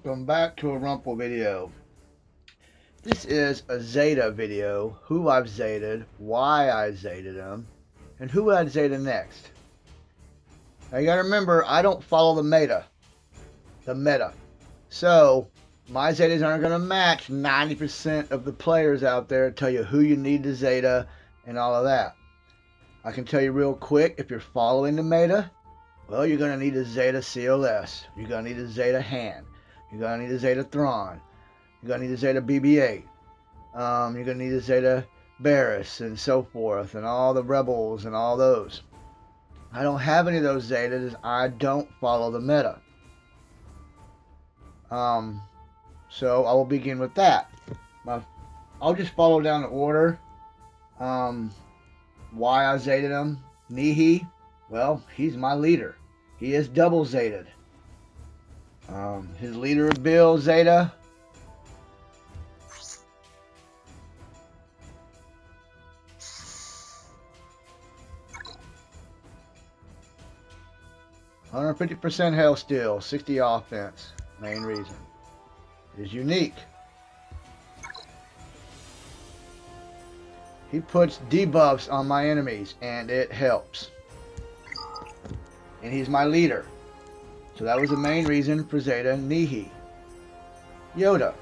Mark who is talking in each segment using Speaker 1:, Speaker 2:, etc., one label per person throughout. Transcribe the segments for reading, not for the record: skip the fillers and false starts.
Speaker 1: Welcome back to a Rumple video. This is a Zeta video, who I've Zeted, why I Zeted him, and who I'd Zeta next. Now you gotta remember, I don't follow the meta. So, my Zetas aren't gonna match 90% of the players out there, tell you who you need to Zeta and all of that. I can tell you real quick, if you're following the meta, well, you're gonna need a Zeta CLS. You're gonna need a Zeta Han. You're going to need a Zeta Thrawn. You're going to need a Zeta BB-8. You're going to need a Zeta Barriss and so forth. And all the Rebels and all those. I don't have any of those Zetas. I don't follow the meta. So I will begin with that. I'll just follow down the order. Why I Zeted him. Nihi. Well, he's my leader. He is double Zeted. His leader of Bill Zeta. %50% health steal, 60 offense. Main reason. It is unique. He puts debuffs on my enemies and it helps. And he's my leader. So that was the main reason for Zeta Nihi. Yoda.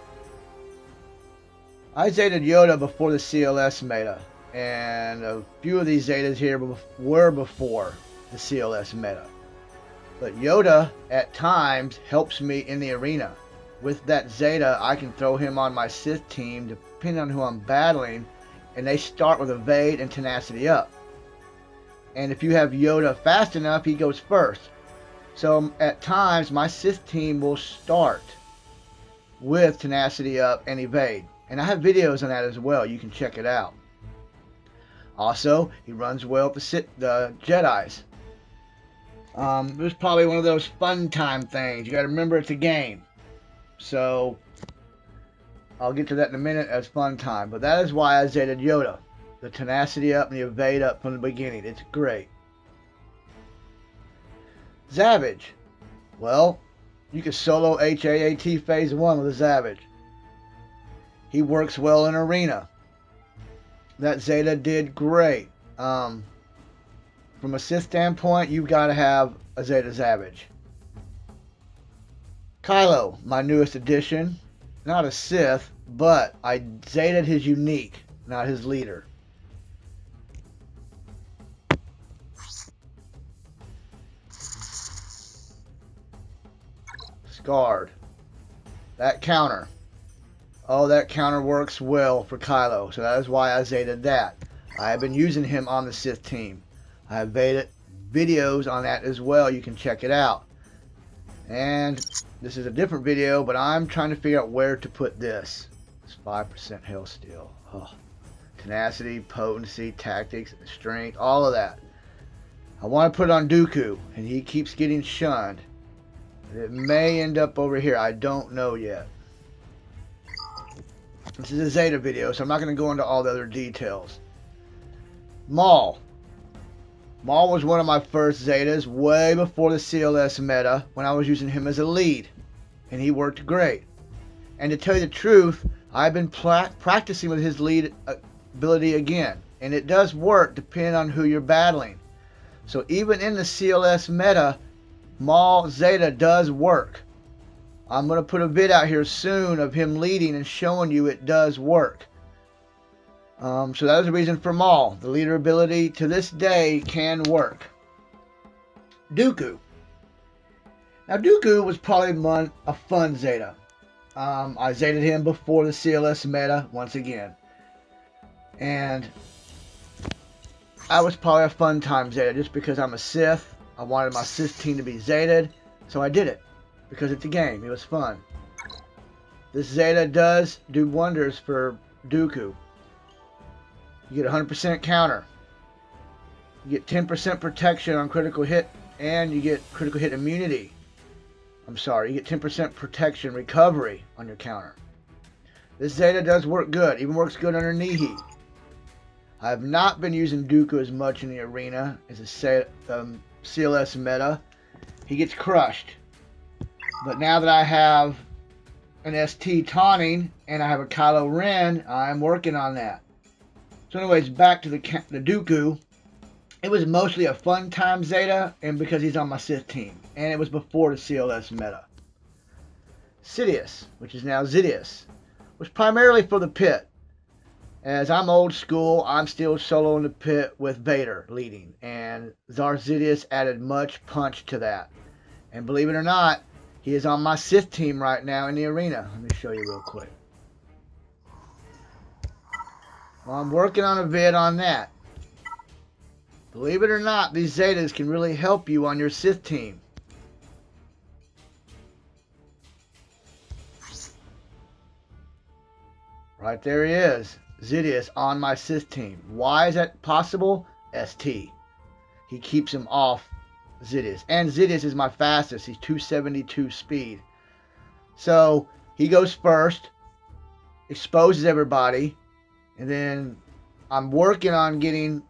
Speaker 1: I Zeted Yoda before the CLS meta. And a few of these Zetas here were before the CLS meta. But Yoda, at times, helps me in the arena. With that Zeta, I can throw him on my Sith team, depending on who I'm battling. And they start with Evade and Tenacity up. And if you have Yoda fast enough, he goes first. So at times my Sith team will start with Tenacity up and Evade. And I have videos on that as well. You can check it out. Also, he runs well with the Jedis. It was probably one of those fun time things. You got to remember it's a game. So I'll get to that in a minute as fun time. But that is why I Zeted Yoda. The Tenacity up and the Evade up from the beginning. It's great. Savage. Well, you can solo HAAT phase 1 with a Savage. He works well in arena. That Zeta did great. From a Sith standpoint, you've got to have a Zeta Savage. Kylo, my newest addition. Not a Sith, but I Zeted his unique, not his leader. Scarred. That counter. Oh, that counter works well for Kylo. So that is why I Zeted that. I have been using him on the Sith team. I have videos on that as well. You can check it out. And this is a different video, but I'm trying to figure out where to put this. It's 5% health steal. Oh. Tenacity, potency, tactics, strength, all of that. I want to put it on Dooku, and he keeps getting shunned. It may end up over here. I don't know yet. This is a Zeta video, so I'm not going to go into all the other details. Maul. Maul was one of my first Zetas way before the CLS meta when I was using him as a lead. And he worked great. And to tell you the truth, I've been practicing with his lead ability again. And it does work depending on who you're battling. So even in the CLS meta, Maul Zeta does work. I'm going to put a vid out here soon of him leading and showing you it does work. So that is the reason for Maul. The leader ability to this day can work. Dooku. Now Dooku was probably a fun Zeta. I Zeted him before the CLS meta once again. And I was probably a fun time Zeta just because I'm a Sith. I wanted my Sith team to be Zeted, so I did it. Because it's a game. It was fun. This Zeta does do wonders for Dooku. You get 100% counter. You get 10% protection on critical hit, and you get critical hit immunity. I'm sorry, you get 10% protection recovery on your counter. This Zeta does work good. Even works good under Nihi. I have not been using Dooku as much in the arena as a CLS meta. He gets crushed. But now that I have an ST taunting, and I have a Kylo Ren. I'm working on that. So anyways, back to the Dooku. It was mostly a fun time Zeta, and because he's on my Sith team. And it was before the CLS meta. Sidious, which is now Zetas, was primarily for the pit. As I'm old school, I'm still soloing the pit with Vader leading, and Zar Sidious added much punch to that. And believe it or not, he is on my Sith team right now in the arena. Let me show you real quick. Well, I'm working on a vid on that. Believe it or not, these Zetas can really help you on your Sith team. Right there he is. Zetas on my Sith team. Why is that possible? ST. He keeps him off Zetas. And Zetas is my fastest. He's 272 speed. So he goes first, exposes everybody, and then I'm working on getting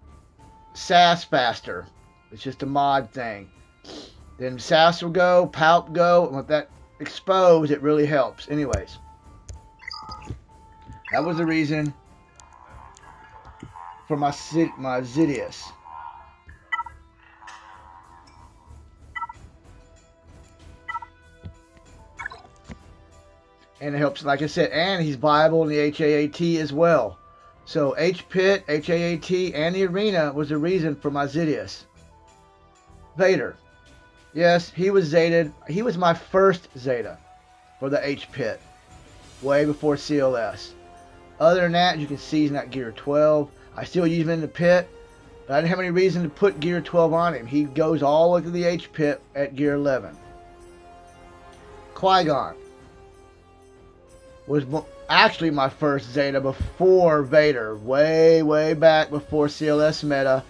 Speaker 1: SAS faster. It's just a mod thing. Then SAS will go, Palp go, and with that exposed, it really helps. Anyways, that was the reason for my Zetas. And it helps, like I said, and he's viable in the HAAT as well. So Hpit, HAAT, and the arena was the reason for my Zetas. Vader. Yes, he was Zeted. He was my first Zeta for the Hpit. Way before CLS. Other than that, you can see he's not gear 12. I still use him in the pit, but I didn't have any reason to put gear 12 on him. He goes all the way to the Hpit at gear 11. Qui-Gon was actually my first Zeta before Vader. Way back before CLS meta.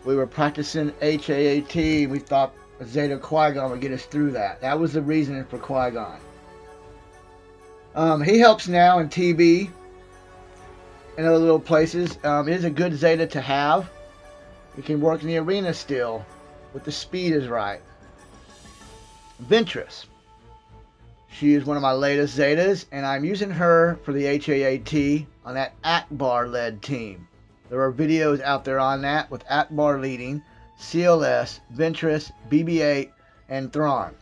Speaker 1: We were practicing HAAT. We thought Zeta Qui-Gon would get us through that. That was the reasoning for Qui-Gon. He helps now in TB and other little places. It is a good Zeta to have. You can work in the arena still, with the speed is right. Ventress. She is one of my latest Zetas, and I'm using her for the HAAT on that Akbar-led team. There are videos out there on that with Akbar leading, CLS, Ventress, BB-8, and Thrawn.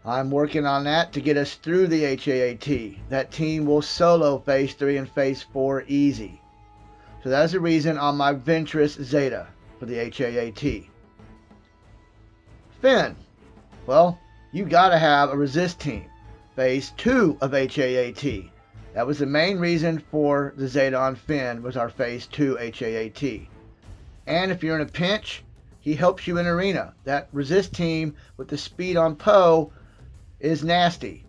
Speaker 1: I'm working on that to get us through the HAAT. That team will solo Phase 3 and Phase 4 easy. So that's the reason on my Ventress Zeta for the HAAT. Finn. Well, you gotta have a resist team. Phase 2 of HAAT. That was the main reason for the Zeta on Finn, was our Phase 2 HAAT. And if you're in a pinch, he helps you in arena. That resist team with the speed on Poe is nasty.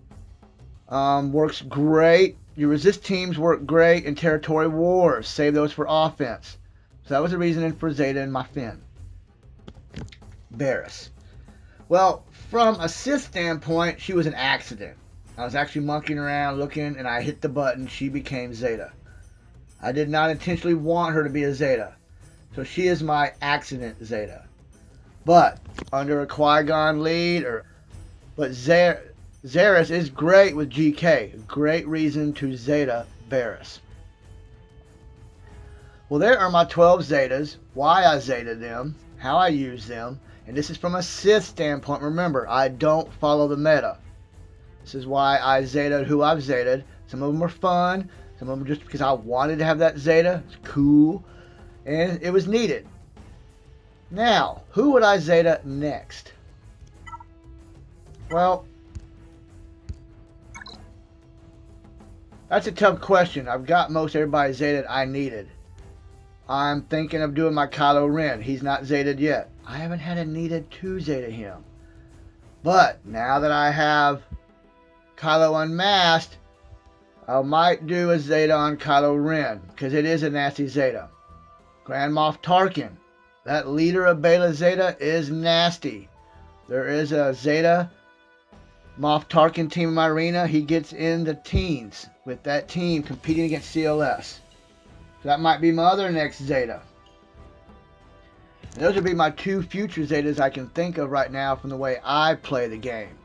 Speaker 1: Works great. Your resist teams work great in territory wars. Save those for offense. So that was the reasoning for Zeta and my Finn. Barriss. Well, from a Sith standpoint, she was an accident. I was actually monkeying around looking, and I hit the button. She became Zeta. I did not intentionally want her to be a Zeta. So she is my accident Zeta. But under a Qui-Gon lead, but Zeres is great with GK. Great reason to Zeta Barriss. Well, there are my 12 Zetas, why I Zeta them, how I use them, and this is from a Sith standpoint. Remember, I don't follow the meta. This is why I Zetaed who I've Zetaed. Some of them are fun, some of them just because I wanted to have that Zeta. It's cool, and it was needed. Now, who would I Zeta next? Well, that's a tough question. I've got most everybody Zetaed I needed. I'm thinking of doing my Kylo Ren. He's not Zetaed yet. I haven't had a needed to Zeta him. But now that I have Kylo unmasked, I might do a Zeta on Kylo Ren, because it is a nasty Zeta. Grand Moff Tarkin, that leader of Beta Zeta, is nasty. There is a Zeta Moff Tarkin team in my arena. He gets in the teens with that team competing against CLS. So that might be my other next Zeta. And those would be my two future Zetas I can think of right now from the way I play the game.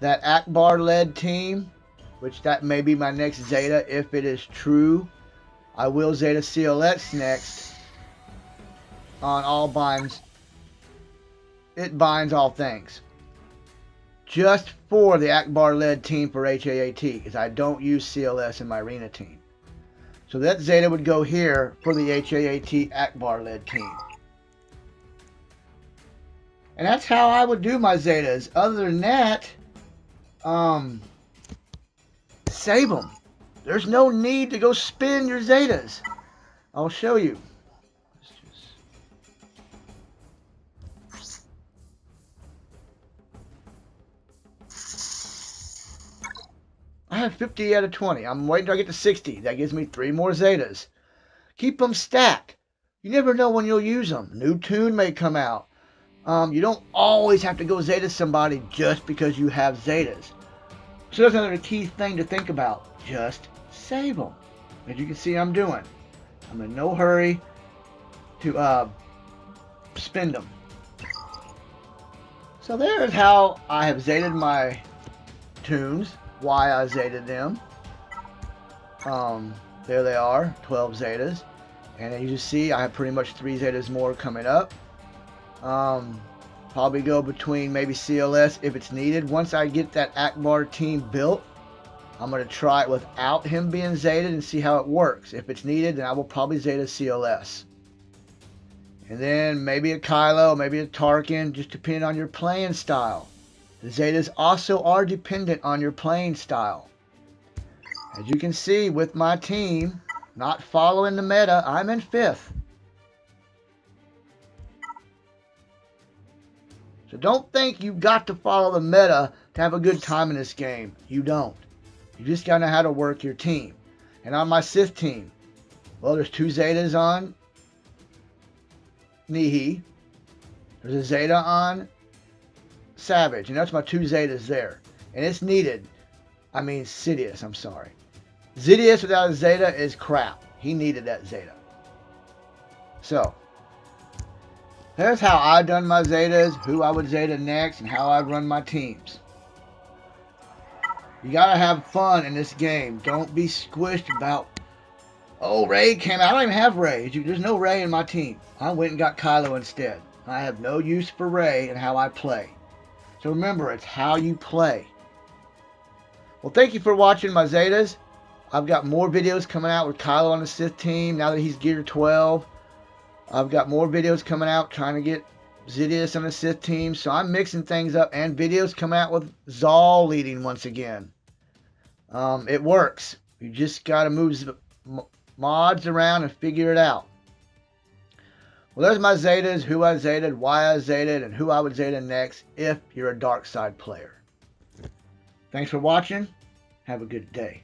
Speaker 1: that Akbar-led team, which that may be my next Zeta if it is true. I will Zeta CLX next on all binds. It binds all things. Just for the Akbar-led team for HAAT, because I don't use CLS in my arena team. So that Zeta would go here for the HAAT Akbar-led team. And that's how I would do my Zetas. Other than that, save them. There's no need to go spin your Zetas. I'll show you. I have 50 out of 20. I'm waiting till I get to 60. That gives me 3 more Zetas. Keep them stacked. You never know when you'll use them. New tune may come out. You don't always have to go Zeta somebody just because you have Zetas. So that's another key thing to think about. Just save them. As you can see I'm doing. I'm in no hurry to spend them. So there's how I have Zeted my tunes. Why I Zeted them. There they are, 12 Zetas. And as you see, I have pretty much 3 Zetas more coming up. Probably go between maybe CLS if it's needed. Once I get that Akbar team built, I'm going to try it without him being Zeted and see how it works. If it's needed, then I will probably Zeta CLS. And then maybe a Kylo, maybe a Tarkin, just depending on your playing style. The Zetas also are dependent on your playing style. As you can see with my team, not following the meta, I'm in 5th. So don't think you've got to follow the meta to have a good time in this game. You don't. You just got to know how to work your team. And on my Sith team, well, there's 2 Zetas on Nihi. There's a Zeta on Savage, and that's my 2 Zetas there. And it's needed. I mean, Sidious, I'm sorry. Sidious without a Zeta is crap. He needed that Zeta. So, there's how I've done my Zetas, who I would Zeta next, and how I run my teams. You gotta have fun in this game. Don't be squished about, oh, Rey came out. I don't even have Rey. There's no Rey in my team. I went and got Kylo instead. I have no use for Rey and how I play. So remember, it's how you play. Well, thank you for watching my Zetas. I've got more videos coming out with Kylo on the Sith team now that he's Gear 12. I've got more videos coming out trying to get Sidious on the Sith team. So I'm mixing things up, and videos coming out with Zal leading once again. It works. You just got to move mods around and figure it out. Well, there's my Zetas, who I Zeted, why I Zeted, and who I would Zeta next if you're a dark side player. Thanks for watching. Have a good day.